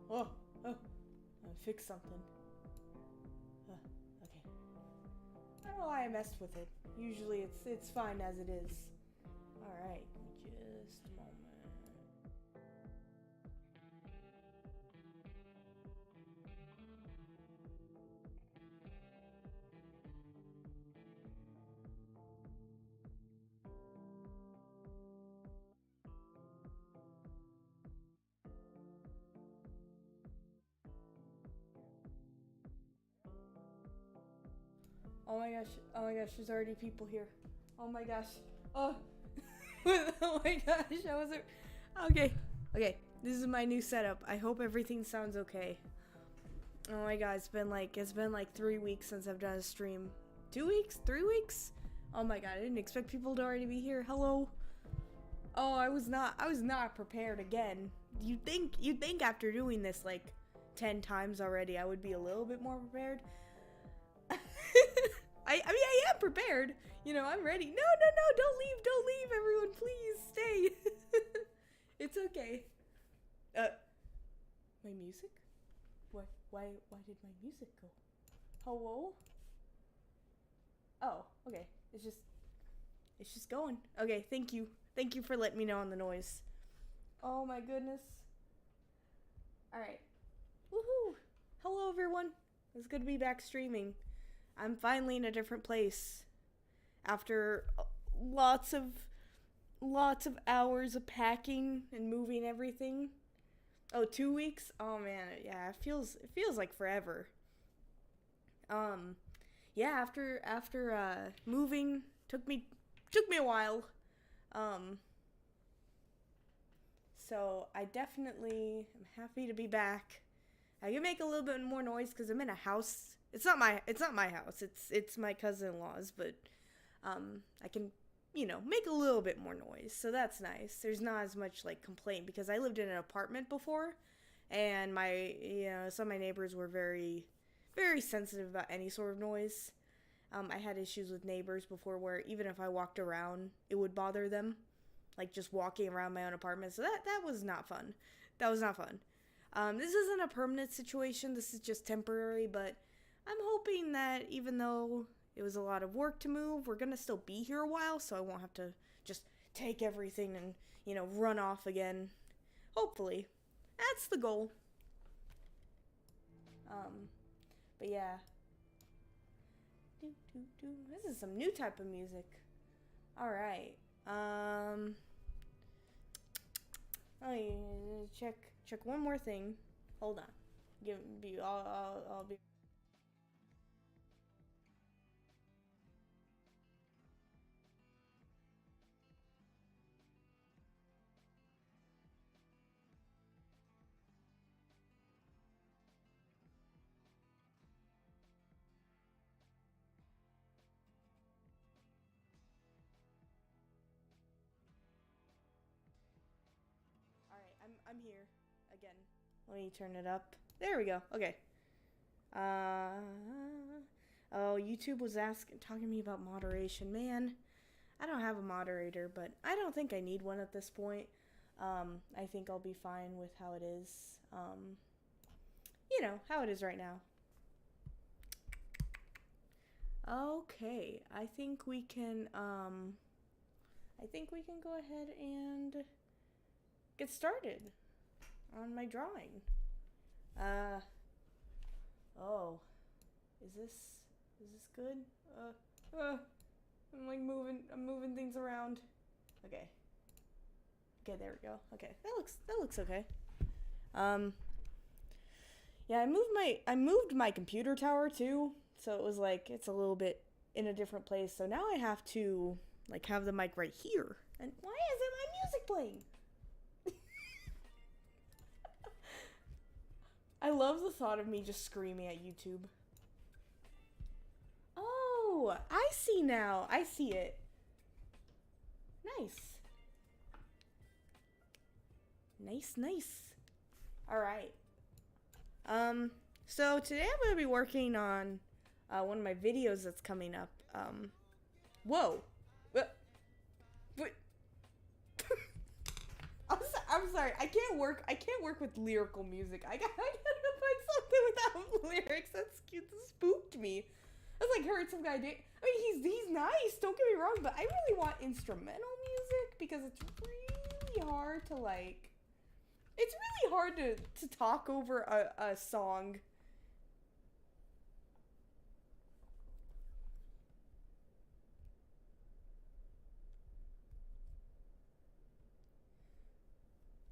Oh, oh, I fixed something. Okay. I don't know why I messed with it. Usually it's fine as it is. Alright, just a moment. Oh my gosh, there's already people here. Oh my gosh. Oh, oh my gosh, I wasn't. Okay, okay, this is my new setup. I hope everything sounds okay. Oh my god, it's been like 3 weeks since I've done a stream. 2 weeks? 3 weeks? Oh my god, I didn't expect people to already be here. Hello? Oh, I was not prepared again. You'd think after doing this like 10 times already I would be a little bit more prepared. I mean, I am prepared. You know, I'm ready. No, don't leave, everyone, please stay. It's okay. My music? Why did my music go? Hello? Oh, okay. It's just going. Okay, thank you. Thank you for letting me know on the noise. Oh my goodness. Alright. Woohoo! Hello, everyone. It's good to be back streaming. I'm finally in a different place after lots of hours of packing and moving everything. Oh, 2 weeks? Oh man, yeah, it feels like forever. Yeah, after moving took me a while. So I definitely am happy to be back. I can make a little bit more noise because I'm in a house. It's not my house. It's my cousin-in-law's, but I can, make a little bit more noise. So that's nice. There's not as much like complaint because I lived in an apartment before, and some of my neighbors were very, very sensitive about any sort of noise. I had issues with neighbors before where even if I walked around, it would bother them, like just walking around my own apartment. So that was not fun. That was not fun. This isn't a permanent situation. This is just temporary, but I'm hoping that even though it was a lot of work to move, we're going to still be here a while, so I won't have to just take everything and, run off again. Hopefully. That's the goal. But yeah. This is some new type of music. Alright. Check one more thing. Hold on. I'll be. Alright, I'm here again. Let me turn it up. There we go. Okay. Oh, YouTube was talking to me about moderation. Man, I don't have a moderator, but I don't think I need one at this point. I think I'll be fine with how it is. How it is right now. Okay, I think we can go ahead and get started on my drawing. Oh, is this good? I'm moving things around. Okay, there we go. Okay, that looks okay. Yeah, I moved my computer tower too, so it was like it's a little bit in a different place. So now I have to like have the mic right here. And why isn't my music playing? I love the thought of me just screaming at YouTube. Oh, I see now. I see it. Nice. Nice. All right. So today I'm going to be working on one of my videos that's coming up. Whoa. What? I I'm sorry. I can't work with lyrical music. I gotta find something without lyrics. That's cute. That spooked me. I was like, heard some guy. I mean, he's nice. Don't get me wrong, but I really want instrumental music because it's really hard to like. It's really hard to talk over a song.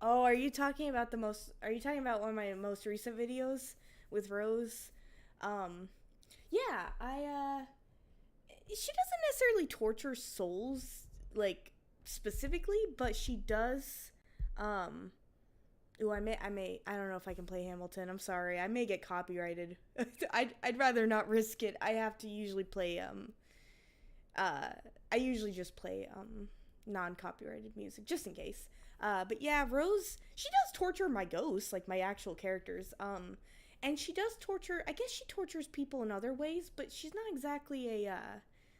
Oh, are you talking about one of my most recent videos with Rose? Um, yeah, she doesn't necessarily torture souls, like, specifically, but she does, um, ooh, I don't know if I can play Hamilton. I'm sorry. I may get copyrighted. I'd rather not risk it. I have to usually play, uh, I usually just play, non-copyrighted music, just in case. But yeah, Rose, she does torture my ghosts, like my actual characters. And she does torture, I guess she tortures people in other ways, but she's not exactly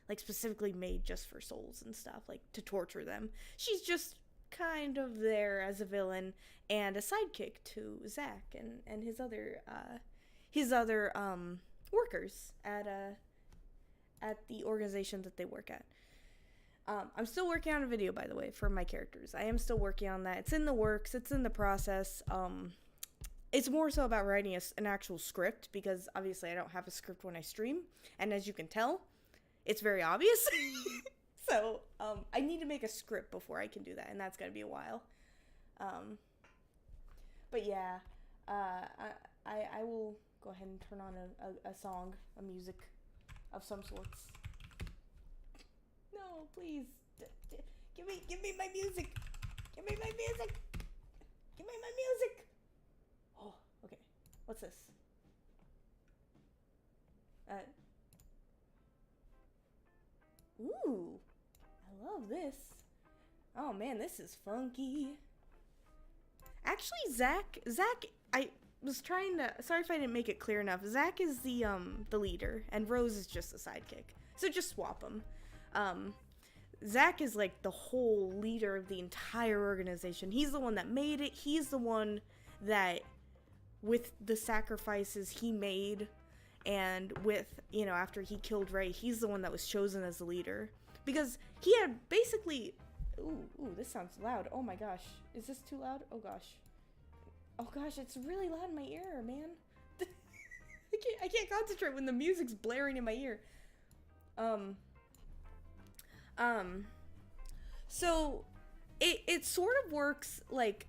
like specifically made just for souls and stuff, like to torture them. She's just kind of there as a villain and a sidekick to Zach and his other, workers at the organization that they work at. I'm still working on a video, by the way, for my characters. I am still working on that. It's in the works. It's in the process. It's more so about writing an actual script, because obviously I don't have a script when I stream. And as you can tell, it's very obvious. So, I need to make a script before I can do that, and that's going to be a while. But yeah, I will go ahead and turn on a song, a music of some sorts. No, please. Give me my music. Give me my music. Give me my music. Oh, okay. What's this? Ooh. I love this. Oh man, this is funky. Actually, Zach, I was trying to, sorry if I didn't make it clear enough. Zach is the leader, and Rose is just a sidekick. So just swap them. Zach is like the whole leader of the entire organization. He's the one that made it. He's the one that, with the sacrifices he made, and with, you know, after he killed Ray, he's the one that was chosen as the leader. Because he had basically, ooh, this sounds loud. Oh my gosh. Is this too loud? Oh gosh. Oh gosh, it's really loud in my ear, man. I can't concentrate when the music's blaring in my ear. So it sort of works like,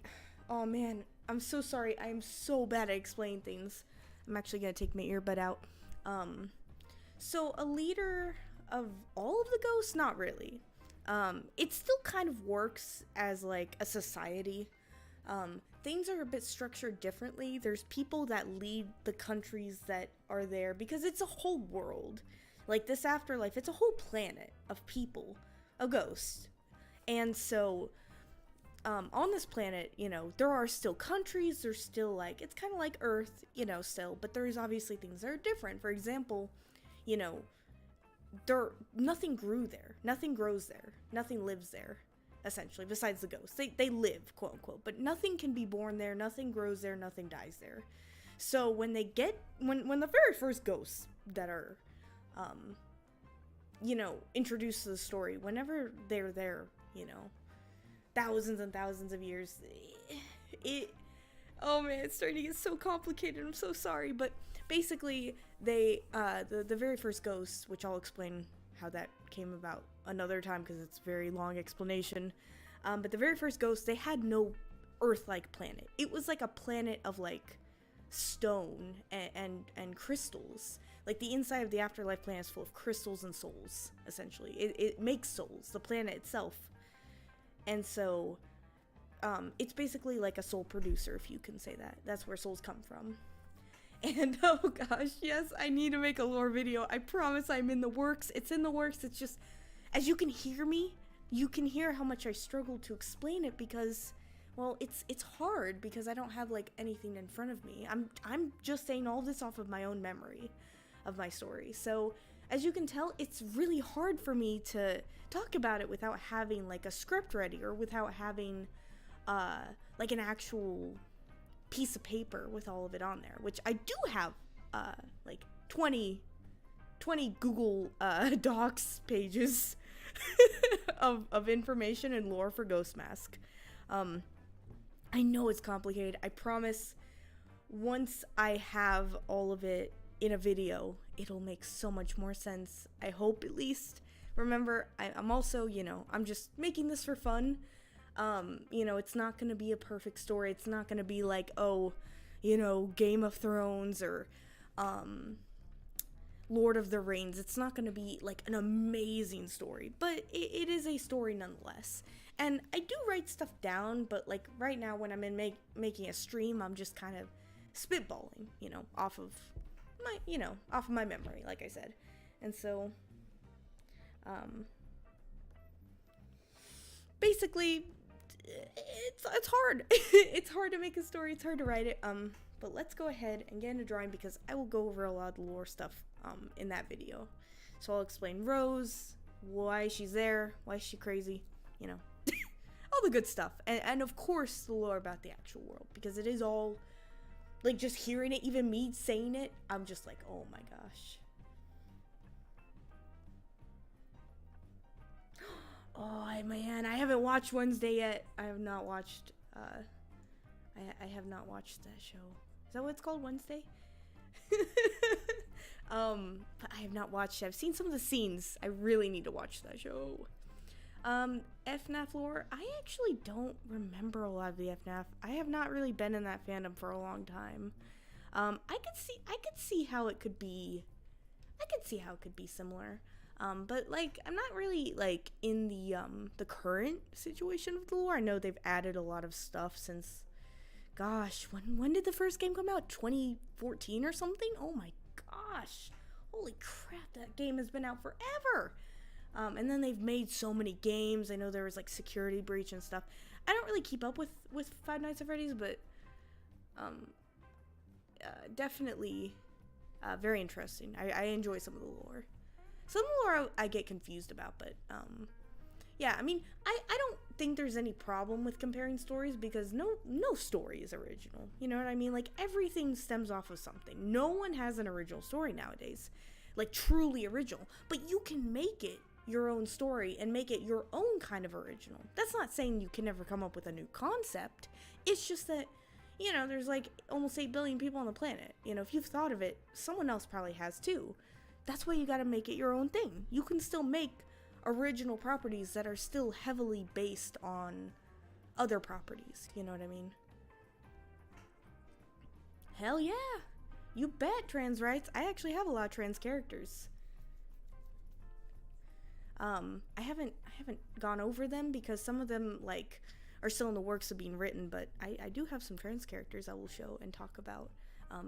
oh man, I'm so sorry. I am so bad at explaining things. I'm actually gonna take my earbud out. So a leader of all of the ghosts, not really. It still kind of works as like a society. Things are a bit structured differently. There's people that lead the countries that are there because it's a whole world. Like this afterlife, it's a whole planet of people, of ghosts. And so, on this planet, you know, there are still countries, there's still like, it's kind of like Earth, you know, still, but there's obviously things that are different. For example, you know, nothing grew there, nothing grows there, nothing lives there, essentially, besides the ghosts. They live, quote unquote, but nothing can be born there, nothing grows there, nothing dies there. So when they get, when the very first ghosts that are, you know, introduced to the story, whenever they're there, you know, thousands and thousands of years, oh man, it's starting to get so complicated, I'm so sorry, but basically, they, the very first ghosts, which I'll explain how that came about another time, because it's a very long explanation, but the very first ghosts, they had no Earth-like planet. It was like a planet of, like, stone and crystals. Like, the inside of the afterlife planet is full of crystals and souls, essentially. It makes souls, the planet itself. And so, it's basically like a soul producer, if you can say that. That's where souls come from. And, oh gosh, yes, I need to make a lore video. I promise I'm in the works. It's in the works. It's just, as you can hear me, you can hear how much I struggle to explain it because, well, it's hard because I don't have, like, anything in front of me. I'm just saying all this off of my own memory of my story. So, as you can tell, it's really hard for me to talk about it without having, like, a script ready or without having, like an actual piece of paper with all of it on there, which I do have like 20 Google Docs pages of information and lore for Ghost Mask. I know it's complicated. I promise once I have all of it in a video, it'll make so much more sense. I hope, at least. Remember, I'm also, I'm just making this for fun. It's not gonna be a perfect story. It's not gonna be like, Game of Thrones or Lord of the Rings. It's not gonna be like an amazing story, but it is a story nonetheless. And I do write stuff down, but like right now when I'm in making a stream, I'm just kind of spitballing, off of my memory, like I said. And so, basically, it's hard. It's hard to make a story. It's hard to write it. But let's go ahead and get into drawing, because I will go over a lot of the lore stuff in that video. So I'll explain Rose, why she's there, why is she crazy, all the good stuff, and of course the lore about the actual world, because it is all like, just hearing it, even me saying it, I'm just like, oh my gosh. Oh man, I haven't watched Wednesday yet. I have not watched I have not watched that show. Is that what it's called, Wednesday? But I have not watched it. I've seen some of the scenes. I really need to watch that show. FNAF lore, I actually don't remember a lot of the FNAF. I have not really been in that fandom for a long time. I could see how it could be similar. But like, I'm not really like in the current situation of the lore. I know they've added a lot of stuff since, gosh, when did the first game come out? 2014 or something? Oh my gosh. Holy crap, that game has been out forever. And then they've made so many games. I know there was like Security Breach and stuff. I don't really keep up with Five Nights at Freddy's, but definitely very interesting. I enjoy some of the lore. Some of the lore I get confused about, but yeah, I mean, I don't think there's any problem with comparing stories, because no story is original. You know what I mean? Like, everything stems off of something. No one has an original story nowadays, like truly original, but you can make it your own story and make it your own kind of original. That's not saying you can never come up with a new concept. It's just that, there's like almost 8 billion people on the planet. If you've thought of it, someone else probably has too. That's why you gotta make it your own thing. You can still make original properties that are still heavily based on other properties. You know what I mean? Hell yeah! You bet, trans rights. I actually have a lot of trans characters. I haven't gone over them because some of them like are still in the works of being written, but I do have some trans characters I will show and talk about,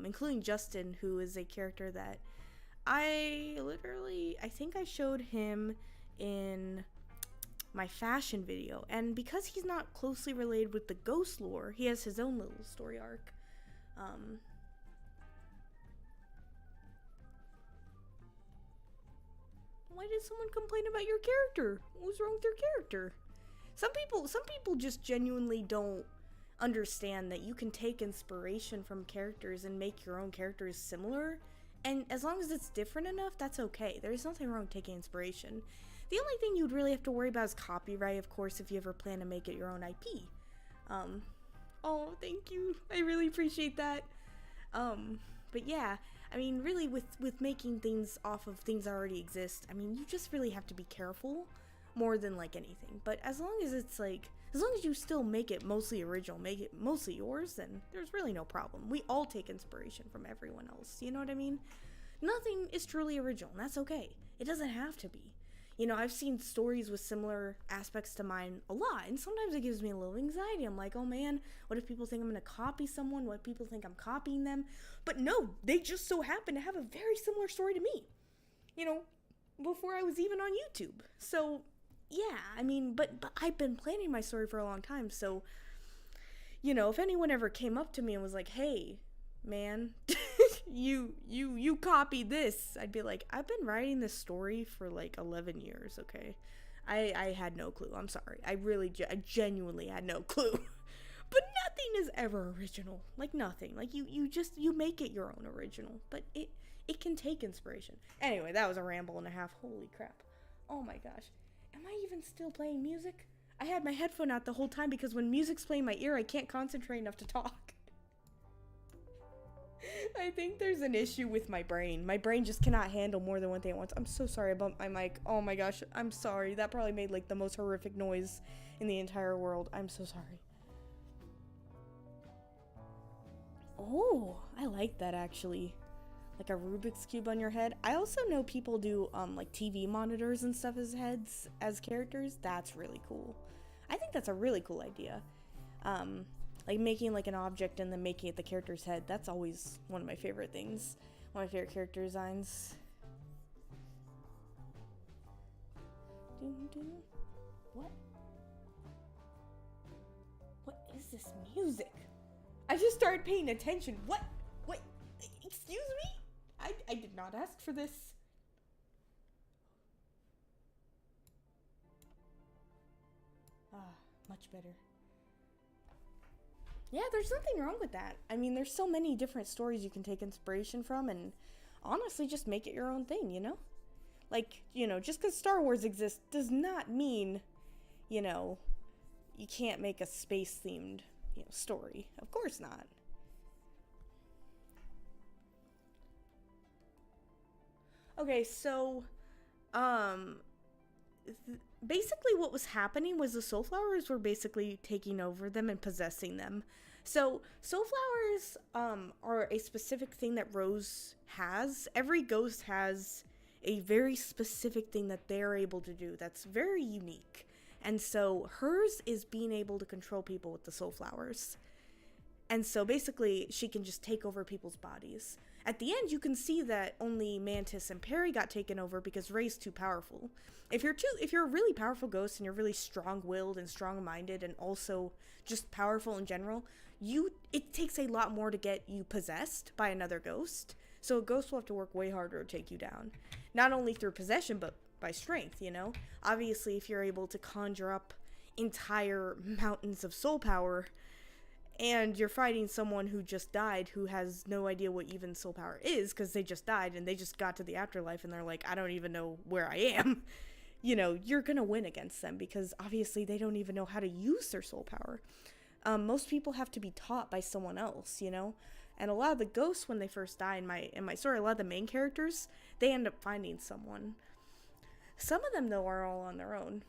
including Justin, who is a character that I think I showed him in my fashion video, and because he's not closely related with the ghost lore, he has his own little story arc. Why did someone complain about your character? What's wrong with your character? Some people just genuinely don't understand that you can take inspiration from characters and make your own characters similar, and as long as it's different enough, that's okay. There's nothing wrong with taking inspiration. The only thing you'd really have to worry about is copyright, of course, if you ever plan to make it your own IP. Oh, thank you. I really appreciate that. But yeah, I mean, really, with making things off of things that already exist, I mean, you just really have to be careful more than like anything. But as long as it's like, as long as you still make it mostly original, make it mostly yours, then there's really no problem. We all take inspiration from everyone else, you know what I mean? Nothing is truly original, and that's okay. It doesn't have to be. I've seen stories with similar aspects to mine a lot, and sometimes it gives me a little anxiety. I'm like, oh man, what if people think I'm gonna copy someone? What if people think I'm copying them? But no, they just so happen to have a very similar story to me, before I was even on YouTube. So yeah, I mean, but I've been planning my story for a long time, so, if anyone ever came up to me and was like, hey, man, you copied this, I'd be like, I've been writing this story for like 11 years, okay? I had no clue. I'm sorry. I genuinely had no clue. But nothing is ever original. Like, nothing. Like, you make it your own original. But it can take inspiration. Anyway, that was a ramble and a half. Holy crap. Oh my gosh. Am I even still playing music? I had my headphone out the whole time because when music's playing in my ear, I can't concentrate enough to talk. I think there's an issue with my brain. My brain just cannot handle more than one thing at once. I'm so sorry I bumped my mic. Oh my gosh, I'm sorry. That probably made like the most horrific noise in the entire world. I'm so sorry. Oh, I like that actually. Like a Rubik's Cube on your head. I also know people do like TV monitors and stuff as heads as characters. That's really cool. I think that's a really cool idea. Like making like an object and then making it the character's head. That's always one of my favorite things. One of my favorite character designs. What? What is this music? I just started paying attention. What? Wait, excuse me? I did not ask for this. Much better. Yeah, there's nothing wrong with that. I mean, there's so many different stories you can take inspiration from and honestly just make it your own thing, you know? Like, you know, just because Star Wars exists does not mean, you know, you can't make a space-themed, you know, story. Of course not. Okay, so, basically what was happening was the soul flowers were basically taking over them and possessing them. So soul flowers are a specific thing that Rose has. Every ghost has a very specific thing that they're able to do that's very unique. And so hers is being able to control people with the soul flowers. And so basically she can just take over people's bodies. At the end, you can see that only Mantis and Perry got taken over because Ray's too powerful. If you're a really powerful ghost and you're really strong-willed and strong-minded and also just powerful in general, it takes a lot more to get you possessed by another ghost. So a ghost will have to work way harder to take you down. Not only through possession, but by strength, you know? Obviously, if you're able to conjure up entire mountains of soul power, and you're fighting someone who just died who has no idea what even soul power is because they just died and they just got to the afterlife and they're like, I don't even know where I am. You know, you're gonna win against them because obviously they don't even know how to use their soul power. Most people have to be taught by someone else, you know? And a lot of the ghosts, when they first die in my story, a lot of the main characters, they end up finding someone. Some of them, though, are all on their own.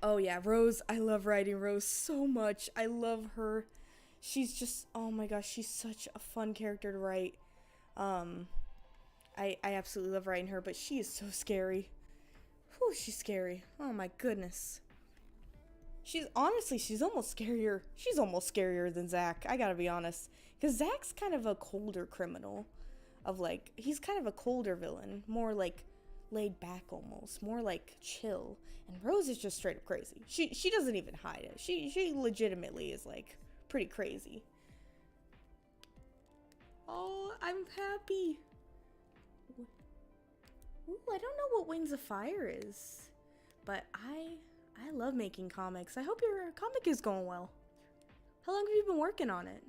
Oh yeah, Rose, I love writing Rose so much. I love her. She's just, oh my gosh, she's such a fun character to write. I absolutely love writing her, but she is so scary. Whew, she's scary. Oh my goodness. She's almost scarier. She's almost scarier than Zach, I gotta be honest. Because Zach's kind of a colder criminal. He's kind of a colder villain. More like laid back almost, more like chill. And Rose is just straight up crazy. She doesn't even hide it. She legitimately is like pretty crazy. Oh, I'm happy. Ooh, I don't know what Wings of Fire is, but I love making comics. I hope your comic is going well. How long have you been working on it?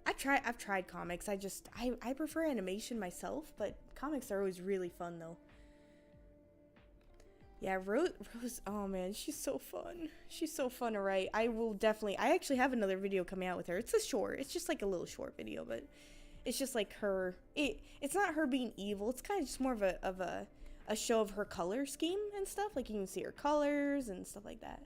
I've tried comics. I prefer animation myself, but comics are always really fun though. Yeah, Rose, oh man, she's so fun. She's so fun to write. I actually have another video coming out with her. It's just like a little short video, but it's just like her, it's not her being evil. It's kind of just more of a show of her color scheme and stuff. Like you can see her colors and stuff like that.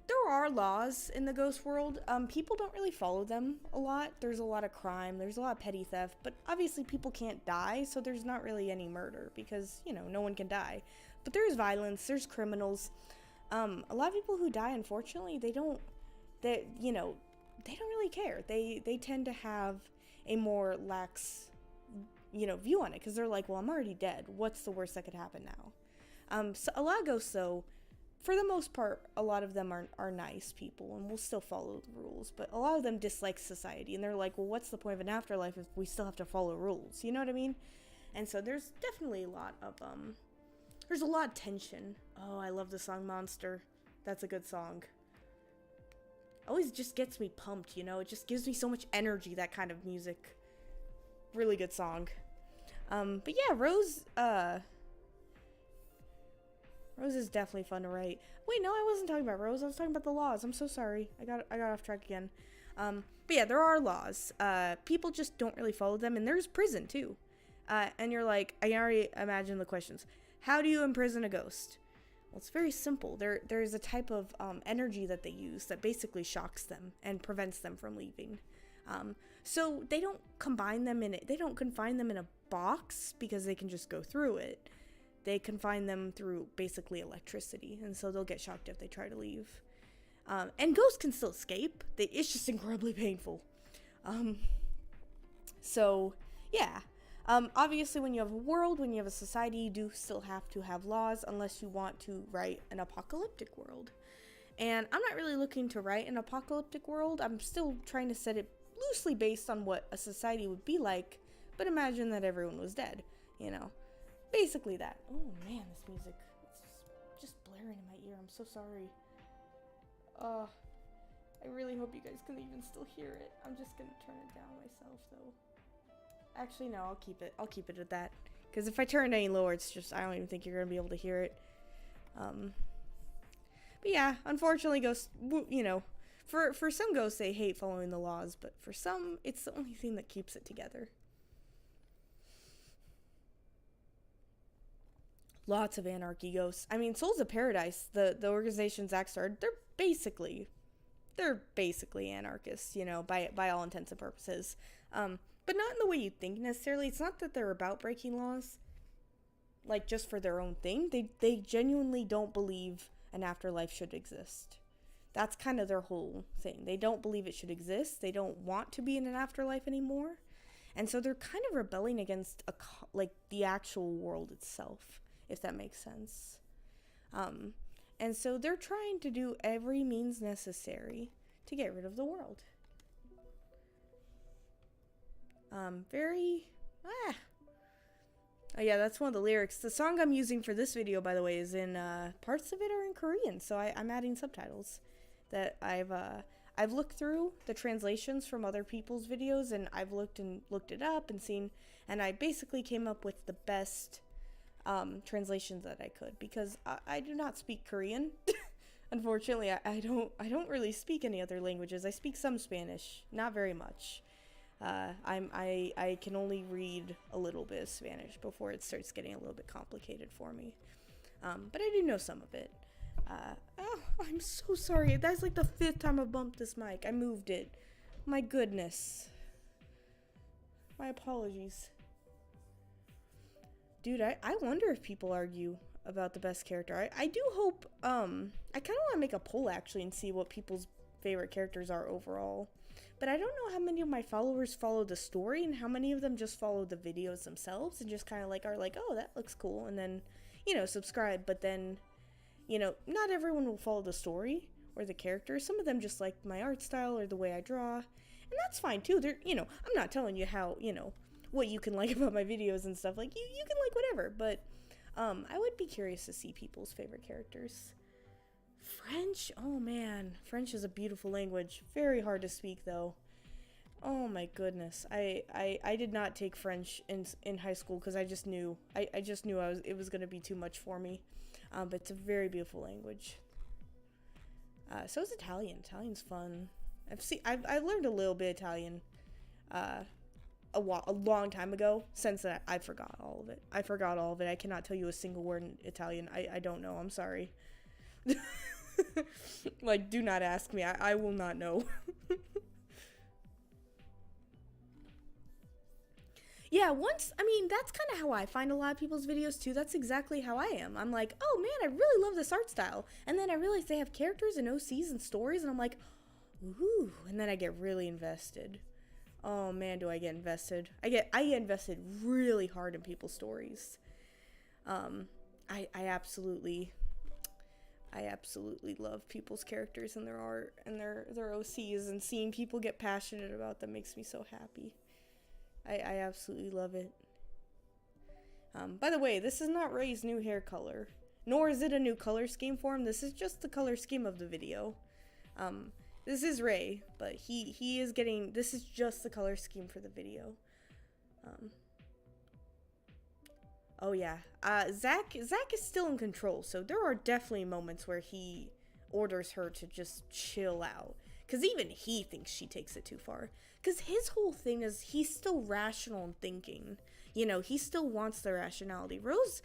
There are laws in the ghost world. People don't really follow them a lot. There's a lot of crime. There's a lot of petty theft. But obviously people can't die, so there's not really any murder because, you know, no one can die. But there's violence. There's criminals. A lot of people who die, unfortunately, they don't really care. They tend to have a more lax, view on it because they're like, well, I'm already dead. What's the worst that could happen now? So a lot of ghosts, though, for the most part, a lot of them are nice people and will still follow the rules, but a lot of them dislike society, and they're like, well, what's the point of an afterlife if we still have to follow rules? You know what I mean? And so there's definitely a lot of tension. Oh, I love the song Monster. That's a good song. Always just gets me pumped, you know? It just gives me so much energy, that kind of music. Really good song. But yeah, Rose is definitely fun to write. Wait, no, I wasn't talking about Rose. I was talking about the laws. I'm so sorry. I got off track again. But yeah, there are laws. People just don't really follow them, and there's prison too. And you're like, I already imagine the questions. How do you imprison a ghost? Well, it's very simple. There's a type of energy that they use that basically shocks them and prevents them from leaving. So they don't confine them in a box because they can just go through it. They confine them through basically electricity, and so they'll get shocked if they try to leave. And ghosts can still escape. It's just incredibly painful. So yeah. Obviously, when you have a world, when you have a society, you do still have to have laws unless you want to write an apocalyptic world. And I'm not really looking to write an apocalyptic world. I'm still trying to set it loosely based on what a society would be like, but imagine that everyone was dead, you know. Basically that. Oh man, this music. It's just blaring in my ear. I'm so sorry. I really hope you guys can even still hear it. I'm just gonna turn it down myself though. Actually, no, I'll keep it at that. Because if I turn it any lower, it's just, I don't even think you're going to be able to hear it. But yeah, unfortunately, ghosts, you know, for some ghosts, they hate following the laws. But for some, it's the only thing that keeps it together. Lots of anarchy ghosts. I mean, Souls of Paradise, the organization Zach started, they're basically anarchists, you know, by all intents and purposes. But not in the way you think necessarily. It's not that they're about breaking laws, like just for their own thing. They genuinely don't believe an afterlife should exist. That's kind of their whole thing. They don't believe it should exist. They don't want to be in an afterlife anymore. And so they're kind of rebelling against like the actual world itself, if that makes sense. And so they're trying to do every means necessary to get rid of the world. Oh yeah, that's one of the lyrics. The song I'm using for this video, by the way, is in, parts of it are in Korean, so I'm adding subtitles that I've looked through the translations from other people's videos, and I've looked it up and seen, and I basically came up with the best, translations that I could, because I do not speak Korean. Unfortunately, I don't really speak any other languages. I speak some Spanish, not very much. I can only read a little bit of Spanish before it starts getting a little bit complicated for me. But I do know some of it. Oh, I'm so sorry. That's like the 5th time I've bumped this mic. I moved it. My goodness. My apologies. Dude, I wonder if people argue about the best character. I do hope, I kind of want to make a poll actually and see what people's favorite characters are overall. But I don't know how many of my followers follow the story and how many of them just follow the videos themselves and just kind of like are like, oh, that looks cool, and then, you know, subscribe. But then, you know, not everyone will follow the story or the character. Some of them just like my art style or the way I draw, and that's fine too. They're, you know, I'm not telling you how, you know, what you can like about my videos and stuff. Like, you can like whatever, but I would be curious to see people's favorite characters. French? Oh man, French is a beautiful language. Very hard to speak though. Oh my goodness. I did not take French in high school because I just knew it was going to be too much for me. But it's a very beautiful language. So is Italian. Italian's fun. I've learned a little bit Italian a long time ago. Since that, I forgot all of it. I cannot tell you a single word in Italian. I don't know. I'm sorry. Like, do not ask me. I will not know. Yeah, that's kind of how I find a lot of people's videos too. That's exactly how I am. I'm like, oh man, I really love this art style. And then I realize they have characters and OCs and stories, and I'm like, ooh, and then I get really invested. Oh man, do I get invested. I get invested really hard in people's stories. I absolutely love people's characters and their art and their OCs, and seeing people get passionate about them makes me so happy. I absolutely love it. By the way, this is not Ray's new hair color. nor is it a new color scheme for him. This is just the color scheme of the video. This is Ray, but he is getting, this is just the color scheme for the video. Oh yeah, Zach is still in control, so there are definitely moments where he orders her to just chill out, because even he thinks she takes it too far, because his whole thing is he's still rational and thinking, you know, he still wants the rationality. Rose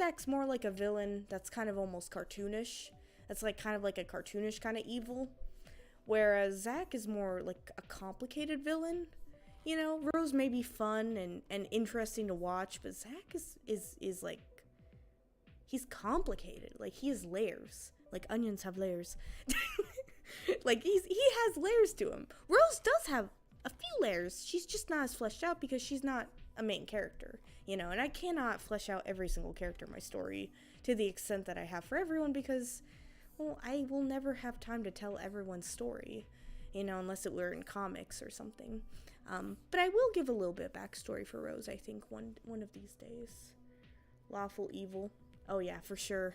acts more like a villain that's kind of almost cartoonish, that's like kind of like a cartoonish kind of evil, whereas Zach is more like a complicated villain. You know, Rose may be fun and interesting to watch, but Zach is like, he's complicated. Like, he has layers. Like, onions have layers. Like, he has layers to him. Rose does have a few layers. She's just not as fleshed out because she's not a main character, you know, and I cannot flesh out every single character in my story to the extent that I have for everyone because, well, I will never have time to tell everyone's story, you know, unless it were in comics or something. But I will give a little bit of backstory for Rose, I think, one of these days. Lawful evil. Oh, yeah, for sure.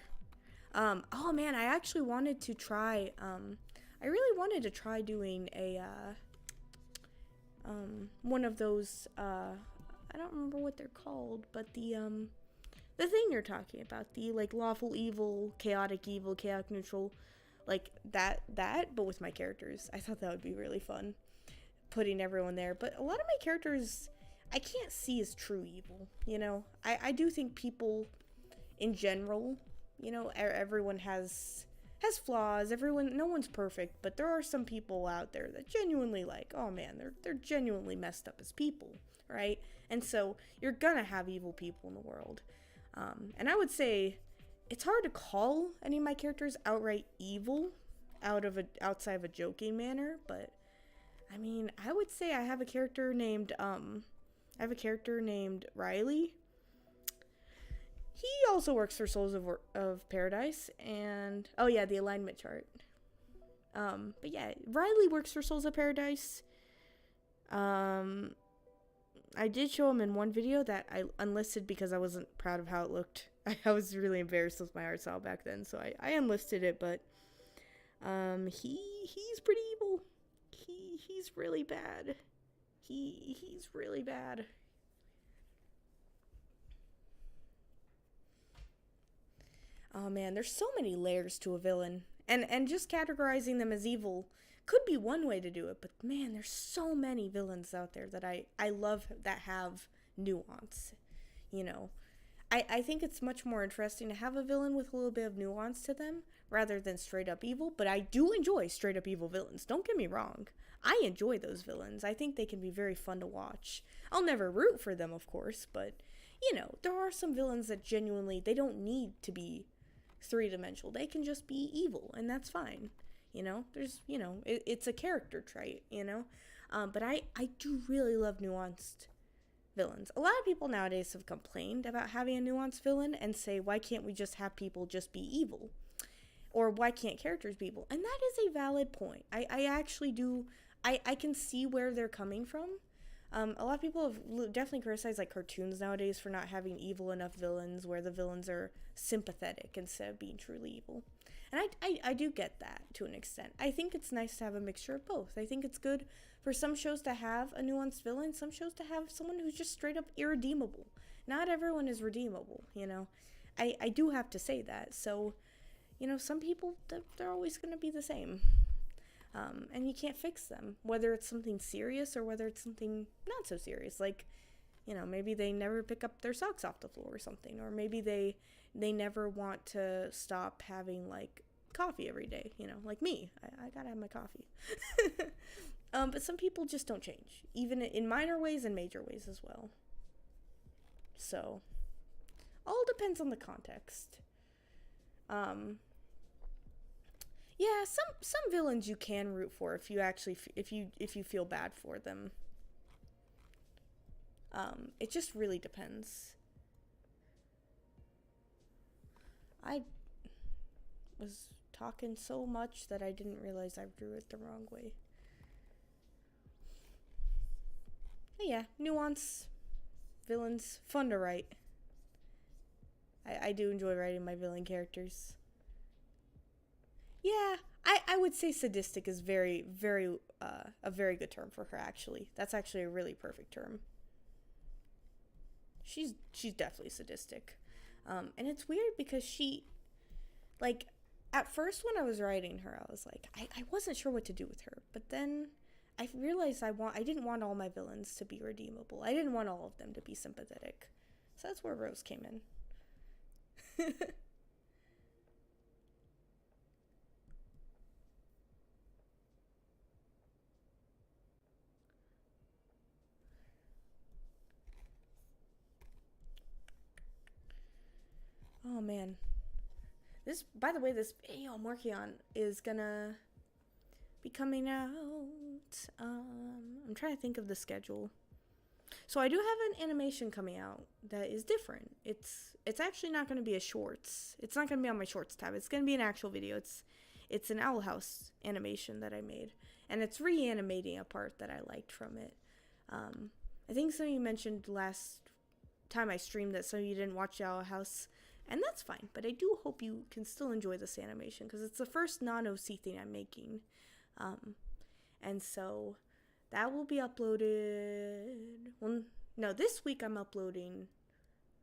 Oh, man, I actually wanted to try, I really wanted to try doing a, one of those, I don't remember what they're called, but the thing you're talking about, the, like, lawful evil, chaotic neutral, like, that, but with my characters. I thought that would be really fun. Putting everyone there, but a lot of my characters I can't see as true evil, you know. I do think people in general, you know, everyone has flaws, no one's perfect, but there are some people out there that genuinely, like, oh man, they're genuinely messed up as people, right? And so you're gonna have evil people in the world, and I would say it's hard to call any of my characters outright evil outside of a joking manner, but I mean, I would say I have a character named Riley. He also works for Souls of Paradise, and oh yeah, the alignment chart. But yeah, Riley works for Souls of Paradise. I did show him in one video that I unlisted because I wasn't proud of how it looked. I was really embarrassed with my art style back then, so I unlisted it, but he's pretty evil. He's really bad. He's really bad. Oh man, there's so many layers to a villain. And just categorizing them as evil could be one way to do it, but man, there's so many villains out there that I love that have nuance. You know, I think it's much more interesting to have a villain with a little bit of nuance to them rather than straight up evil, but I do enjoy straight up evil villains. Don't get me wrong. I enjoy those villains. I think they can be very fun to watch. I'll never root for them, of course, but, you know, there are some villains that genuinely, they don't need to be three-dimensional. They can just be evil, and that's fine. You know, there's, you know, it's a character trait, you know? But I do really love nuanced villains. A lot of people nowadays have complained about having a nuanced villain and say, why can't we just have people just be evil? Or why can't characters be evil? And that is a valid point. I actually do... I can see where they're coming from. A lot of people have definitely criticized like cartoons nowadays for not having evil enough villains where the villains are sympathetic instead of being truly evil. And I do get that to an extent. I think it's nice to have a mixture of both. I think it's good for some shows to have a nuanced villain, some shows to have someone who's just straight up irredeemable. Not everyone is redeemable, you know. I do have to say that. So, you know, some people, they're always going to be the same. And you can't fix them, whether it's something serious or whether it's something not so serious. Like, you know, maybe they never pick up their socks off the floor or something, or maybe they never want to stop having like coffee every day, you know, like me. I gotta have my coffee. But some people just don't change, even in minor ways and major ways as well. So, all depends on the context. Yeah, some villains you can root for if you actually if you feel bad for them. It just really depends. I was talking so much that I didn't realize I drew it the wrong way. But yeah, nuance, villains, fun to write. I do enjoy writing my villain characters. Yeah, I would say sadistic is very, very, a very good term for her, actually. That's actually a really perfect term. She's definitely sadistic. And it's weird because like, at first when I was writing her, I was like, I wasn't sure what to do with her. But then I realized I didn't want all my villains to be redeemable. I didn't want all of them to be sympathetic. So that's where Rose came in. Oh man. By the way, this video I'm working on is gonna be coming out. I'm trying to think of the schedule. So I do have an animation coming out that is different. It's actually not gonna be a shorts. It's not gonna be on my shorts tab. It's gonna be an actual video. It's an Owl House animation that I made, and it's reanimating a part that I liked from it. I think some of you mentioned last time I streamed that some of you didn't watch the Owl House. And that's fine, but I do hope you can still enjoy this animation because it's the first non-OC thing I'm making. And so that will be uploaded. Well, no, this week I'm uploading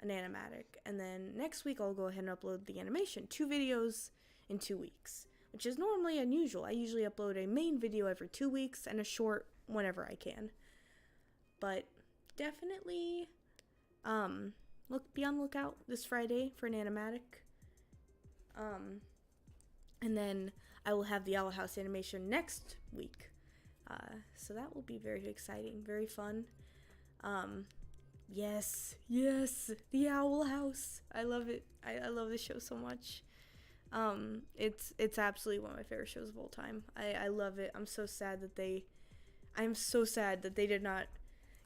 an animatic, and then next week I'll go ahead and upload the animation. 2 videos in 2 weeks, which is normally unusual. I usually upload a main video every 2 weeks and a short whenever I can. But definitely, be on the lookout this Friday for an animatic. And then I will have the Owl House animation next week. So that will be very exciting, very fun. Yes, the Owl House. I love it. I love this show so much. It's absolutely one of my favorite shows of all time. I love it. I'm so sad that they did not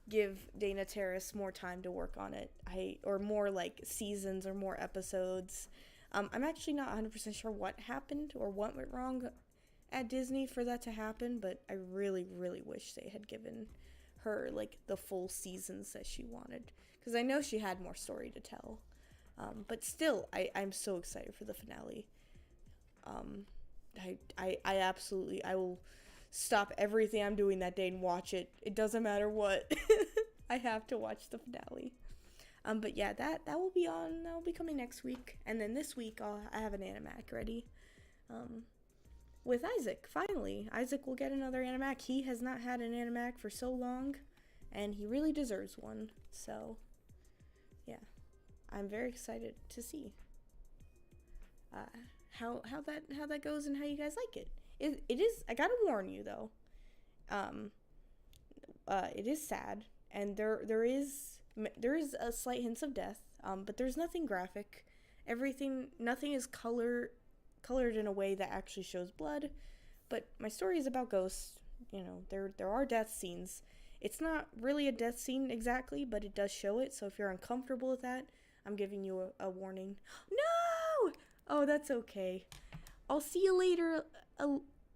give Dana Terrace more time to work on it. Or more like seasons or more episodes. I'm actually not 100% sure what happened or what went wrong at Disney for that to happen, but I really, really wish they had given her like the full seasons that she wanted, because I know she had more story to tell. But still, I'm so excited for the finale. I will stop everything I'm doing that day and watch it. It doesn't matter what. I have to watch the finale. But yeah, that will be coming next week. And then this week I have an animatic ready. With Isaac, finally. Isaac will get another animatic. He has not had an animatic for so long, and he really deserves one. So, yeah. I'm very excited to see how that goes and how you guys like it. It is, I gotta warn you though, it is sad, and there is a slight hints of death, but there's nothing graphic. Nothing is colored in a way that actually shows blood. But my story is about ghosts. You know, there are death scenes. It's not really a death scene exactly, but it does show it. So if you're uncomfortable with that, I'm giving you a warning. No! Oh, that's okay. I'll see you later,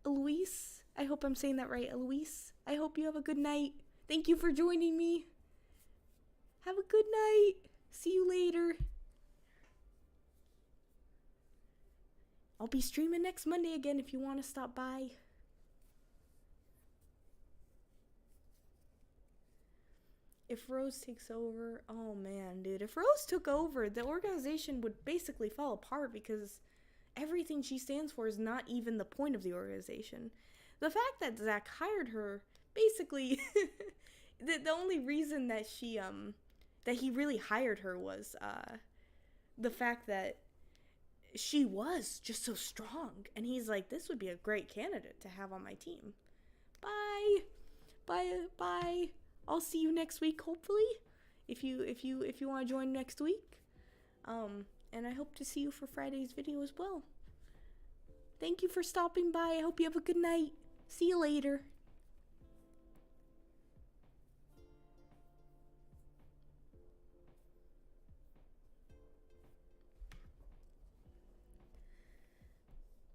Eloise. I hope I'm saying that right, Eloise. I hope you have a good night. Thank you for joining me. Have a good night. See you later. I'll be streaming next Monday again if you want to stop by. If Rose takes over, oh man, dude. If Rose took over, the organization would basically fall apart because everything she stands for is not even the point of the organization. The fact that Zach hired her, basically, the only reason that that he really hired her was the fact that she was just so strong, and he's like, this would be a great candidate to have on my team. Bye. I'll see you next week, hopefully, if you want to join next week. And I hope to see you for Friday's video as well. Thank you for stopping by. I hope you have a good night. See you later.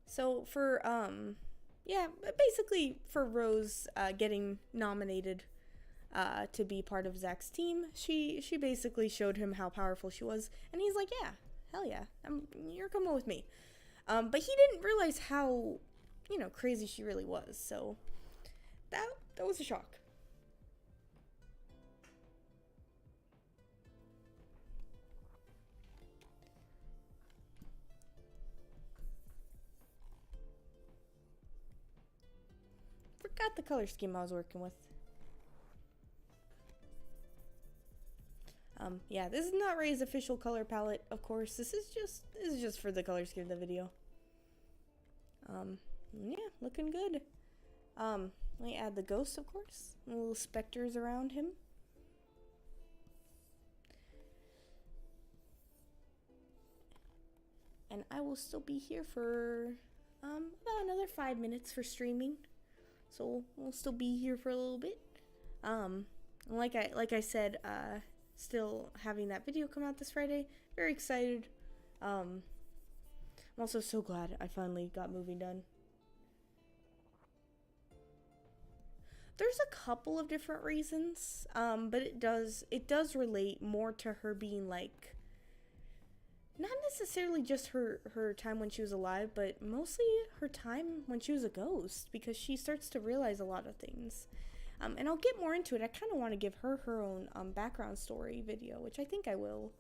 So for basically for Rose getting nominated to be part of Zach's team, she basically showed him how powerful she was, and he's like, yeah, hell yeah, you're coming with me. But he didn't realize how, crazy she really was. So that was a shock. Forgot the color scheme I was working with. Yeah, this is not Ray's official color palette, of course. This is just for the color scheme of the video. Yeah, looking good. Let me add the ghost, of course. The little specters around him. And I will still be here for about another 5 minutes for streaming. So we'll still be here for a little bit. Like I said, still having that video come out this Friday. Very excited. I'm also so glad I finally got moving done. There's a couple of different reasons, but it does relate more to her being like, not necessarily just her time when she was alive, but mostly her time when she was a ghost, because she starts to realize a lot of things. And I'll get more into it. I kind of want to give her own background story video, which I think I will.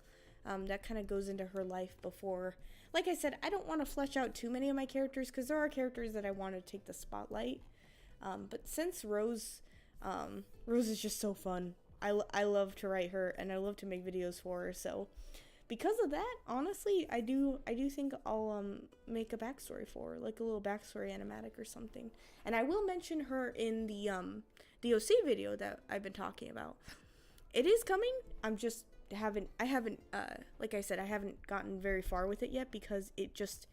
That kind of goes into her life before. Like I said, I don't want to flesh out too many of my characters, because there are characters that I want to take the spotlight. But since Rose is just so fun, I love to write her, and I love to make videos for her, so because of that, honestly, I do think I'll make a backstory for her, like a little backstory animatic or something. And I will mention her in the OC video that I've been talking about. It is coming. I haven't like I said, I haven't gotten very far with it yet, because it just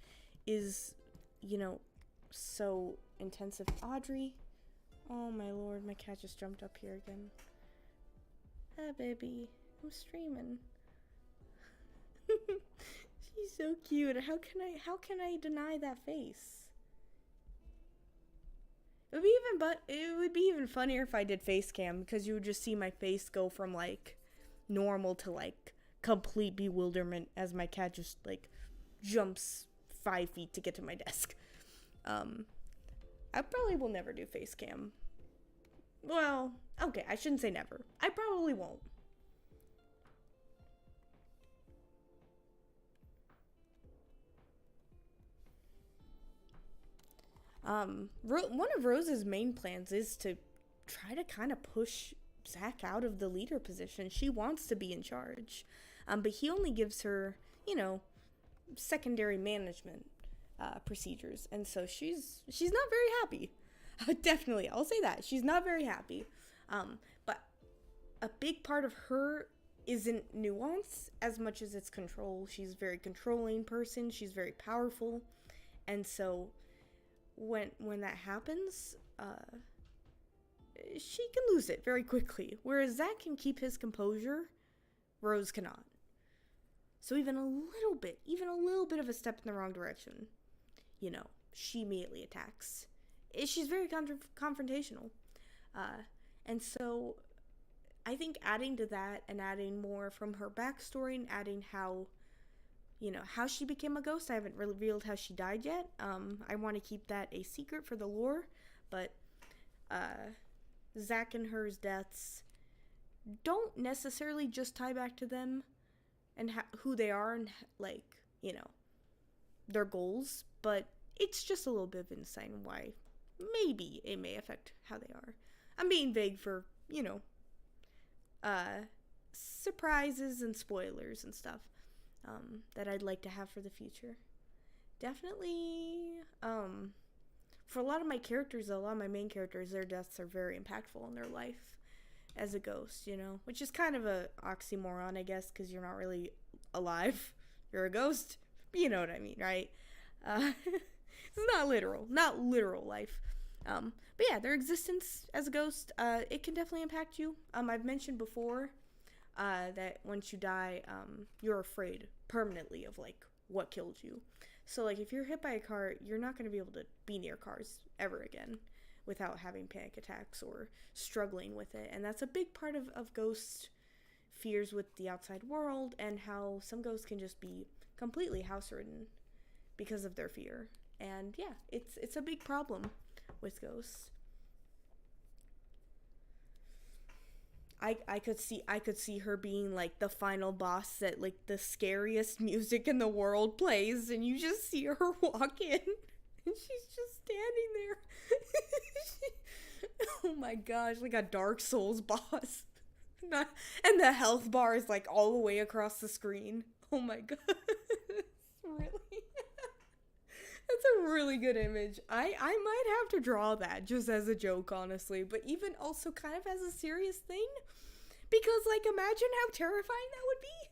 is, so intensive. Audrey, oh my lord, my cat just jumped up here again. Hi baby, I'm streaming. She's so cute. How can I deny that face? It would be even funnier if I did face cam, because you would just see my face go from like normal to like complete bewilderment as my cat just like jumps 5 feet to get to my desk. I probably will never do face cam. Well, okay, I shouldn't say never. I probably won't. One of Rose's main plans is to try to kind of push Zach out of the leader position. She wants to be in charge, but he only gives her, secondary management procedures, and so she's not very happy. Definitely, I'll say that she's not very happy. But a big part of her isn't nuance as much as it's control. She's a very controlling person. She's very powerful, and so when that happens, she can lose it very quickly. Whereas Zach can keep his composure, Rose cannot. So even a little bit of a step in the wrong direction, she immediately attacks. She's very confrontational. And so I think adding to that and adding more from her backstory and adding how she became a ghost. I haven't revealed how she died yet. I want to keep that a secret for the lore, but Zach and her's deaths don't necessarily just tie back to them and who they are and their goals, but it's just a little bit of insight on why maybe it may affect how they are. I'm being vague for surprises and spoilers and stuff. That I'd like to have for the future. Definitely, for a lot of my characters, a lot of my main characters, their deaths are very impactful in their life as a ghost, which is kind of a oxymoron, I guess, because you're not really alive. You're a ghost. You know what I mean, right? It's not literal life. But yeah, their existence as a ghost, it can definitely impact you. I've mentioned before that once you die, you're afraid permanently of what killed you. So if you're hit by a car, you're not going to be able to be near cars ever again without having panic attacks or struggling with it. And that's a big part of ghosts' fears with the outside world, and how some ghosts can just be completely house ridden because of their fear. And yeah, it's a big problem with ghosts. I could see her being like the final boss that like the scariest music in the world plays, and you just see her walk in and she's just standing there. Oh my gosh, like a Dark Souls boss. And the health bar is like all the way across the screen. Oh my god. Really? That's a really good image. I might have to draw that just as a joke, honestly, but even also kind of as a serious thing. Because, like, imagine how terrifying that would be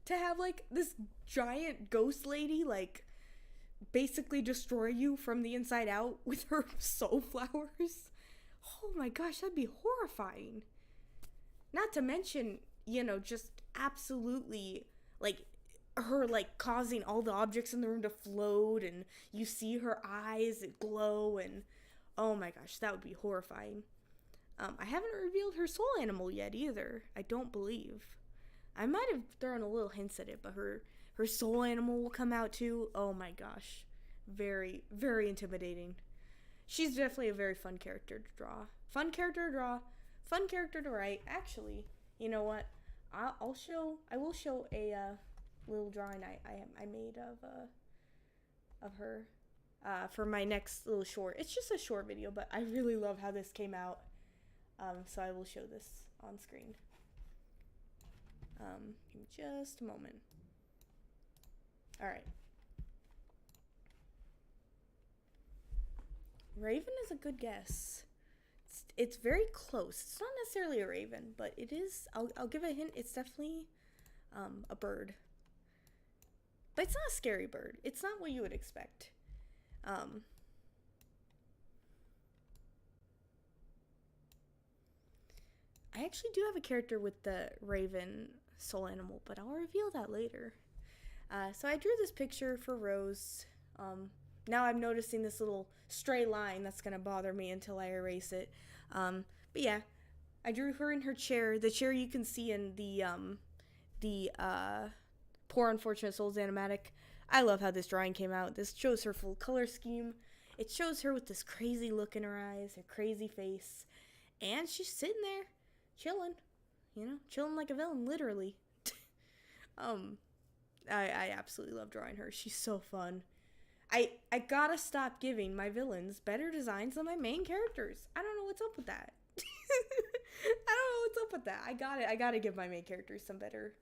to have, like, this giant ghost lady, like, basically destroy you from the inside out with her soul flowers. Oh my gosh, that'd be horrifying. Not to mention, you know, just absolutely, like, her, like, causing all the objects in the room to float, and you see her eyes glow, and oh my gosh, that would be horrifying. I haven't revealed her soul animal yet either, I don't believe. I might have thrown a little hints at it, but her soul animal will come out too. Oh my gosh. Very, very intimidating. She's definitely a very fun character to draw. Fun character to draw. Fun character to write. Actually, you know what? I will show a little drawing I made of her for my next little short. It's just a short video, but I really love how this came out. So I will show this on screen. In just a moment. Alright. Raven is a good guess. It's very close. It's not necessarily a raven, but it is. I'll give a hint. It's definitely a bird. But it's not a scary bird. It's not what you would expect. I actually do have a character with the raven soul animal, but I'll reveal that later. So I drew this picture for Rose. Now I'm noticing this little stray line that's going to bother me until I erase it. But yeah, I drew her in her chair. The chair you can see in the Poor Unfortunate Souls animatic. I love how this drawing came out. This shows her full color scheme. It shows her with this crazy look in her eyes, her crazy face. And she's sitting there, chilling. You know, chilling like a villain, literally. I absolutely love drawing her. She's so fun. I gotta stop giving my villains better designs than my main characters. I don't know what's up with that. I don't know what's up with that. I gotta give my main characters some better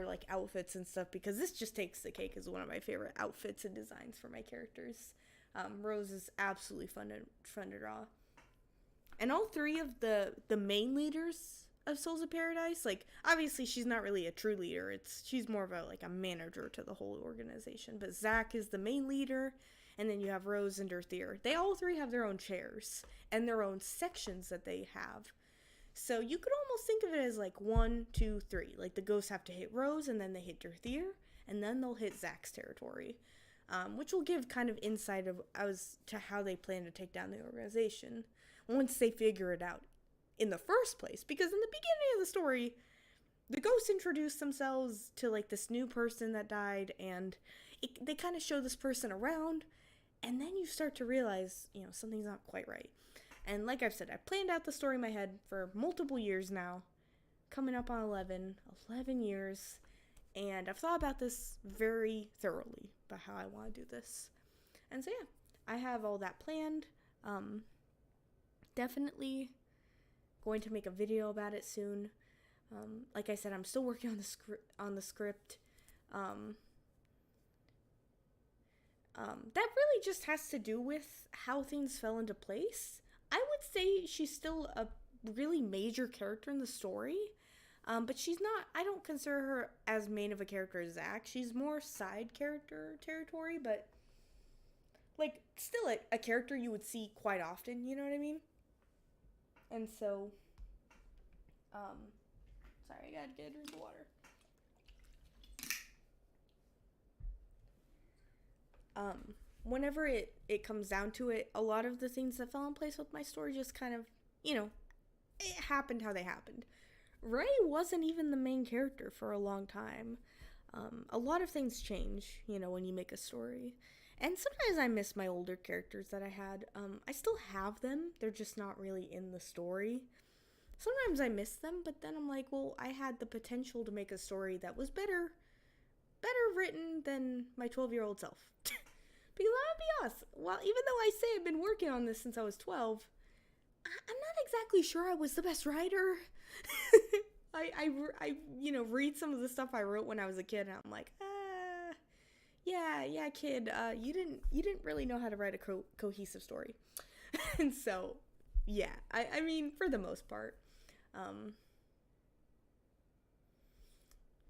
like outfits and stuff, because this just takes the cake as one of my favorite outfits and designs for my characters. Rose is absolutely fun to draw. And all three of the main leaders of Souls of Paradise, like, obviously she's not really a true leader. She's more of a manager to the whole organization. But Zach is the main leader, and then you have Rose and Dirthier. They all three have their own chairs and their own sections that they have. So you could almost think of it as like 1, 2, 3. Like the ghosts have to hit Rose, and then they hit Dirthier, and then they'll hit Zach's territory. Which will give kind of insight as to how they plan to take down the organization once they figure it out in the first place. Because in the beginning of the story, the ghosts introduce themselves to like this new person that died, and they kind of show this person around, and then you start to realize, you know, something's not quite right. And like I've said, I've planned out the story in my head for multiple years now, coming up on 11 years, and I've thought about this very thoroughly about how I want to do this. And so yeah, I have all that planned. Definitely going to make a video about it soon. Like I said, I'm still working on the script. That really just has to do with how things fell into place. I would say she's still a really major character in the story, but she's not. I don't consider her as main of a character as Zach. She's more side character territory, but like still a character you would see quite often. You know what I mean? And so, sorry, I gotta get a drink of water. Whenever it comes down to it, a lot of the things that fell in place with my story just kind of, you know, it happened how they happened. Ray wasn't even the main character for a long time. A lot of things change, when you make a story. And sometimes I miss my older characters that I had. I still have them. They're just not really in the story. Sometimes I miss them, but then I'm like, well, I had the potential to make a story that was better written than my 12-year-old self. Because I'm gonna be honest, well, even though I say I've been working on this since I was 12, I'm not exactly sure I was the best writer. I read some of the stuff I wrote when I was a kid, and I'm like, yeah, kid, you didn't really know how to write a cohesive story. And so, yeah, I mean, for the most part,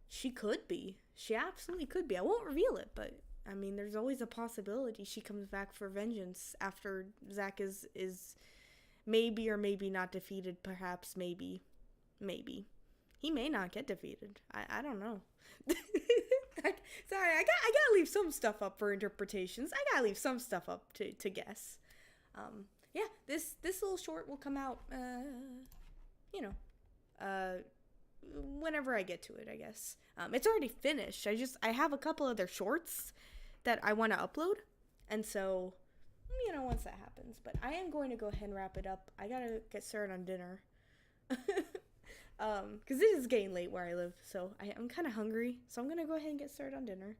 she could be. She absolutely could be. I won't reveal it, but I mean, there's always a possibility she comes back for vengeance after Zach is maybe or maybe not defeated. Perhaps, maybe. He may not get defeated. I don't know. Sorry, I gotta leave some stuff up for interpretations. I gotta leave some stuff up to guess. Yeah, this little short will come out, whenever I get to it, I guess. It's already finished. I have a couple other shorts that I want to upload, and so, once that happens. But I am going to go ahead and wrap it up. I gotta get started on dinner. Because it is getting late where I live, so I'm kind of hungry, so I'm gonna go ahead and get started on dinner.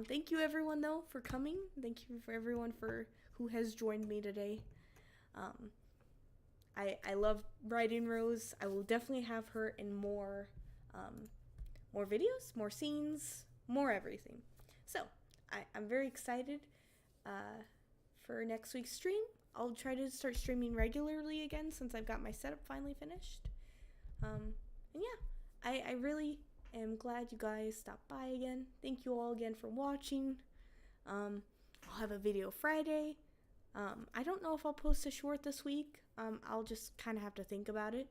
Thank you everyone though for coming. Thank you for everyone who has joined me today. I love writing Rose. I will definitely have her in more videos, more scenes, more everything. So I'm very excited for next week's stream. I'll try to start streaming regularly again since I've got my setup finally finished. And yeah, I really am glad you guys stopped by again. Thank you all again for watching. I'll have a video Friday. I don't know if I'll post a short this week. I'll just kind of have to think about it.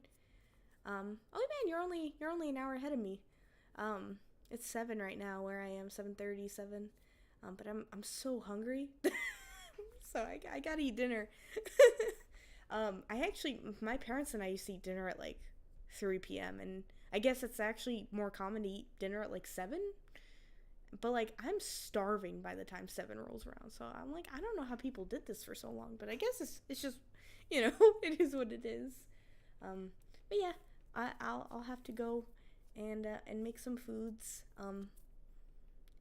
Oh man, you're only an hour ahead of me. It's 7 right now where I am, 7:37. But I'm so hungry. So I gotta eat dinner. My parents and I used to eat dinner at like 3 p.m. and I guess it's actually more common to eat dinner at like 7. But like I'm starving by the time 7 rolls around. So I'm like, I don't know how people did this for so long, but I guess it's just, it is what it is. But yeah, I'll have to go and make some foods.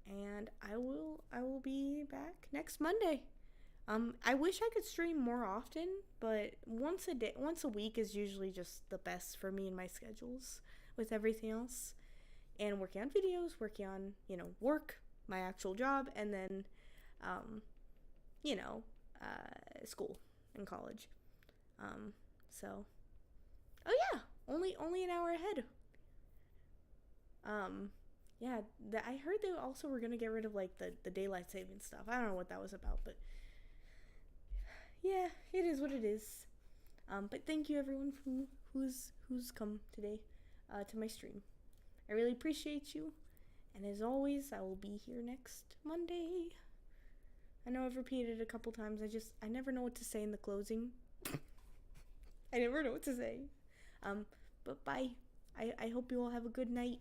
And I will be back next Monday. I wish I could stream more often, but once a week is usually just the best for me and my schedules with everything else. And working on videos, working on, work, my actual job, and then, school and college. So, oh yeah, only an hour ahead. Yeah, I heard they also were gonna get rid of like the daylight saving stuff. I don't know what that was about, but yeah, it is what it is. But thank you everyone who's come today to my stream. I really appreciate you, and as always, I will be here next Monday. I know I've repeated it a couple times. I never know what to say in the closing. I never know what to say. But bye. I hope you all have a good night.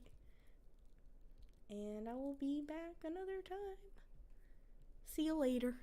And I will be back another time. See you later.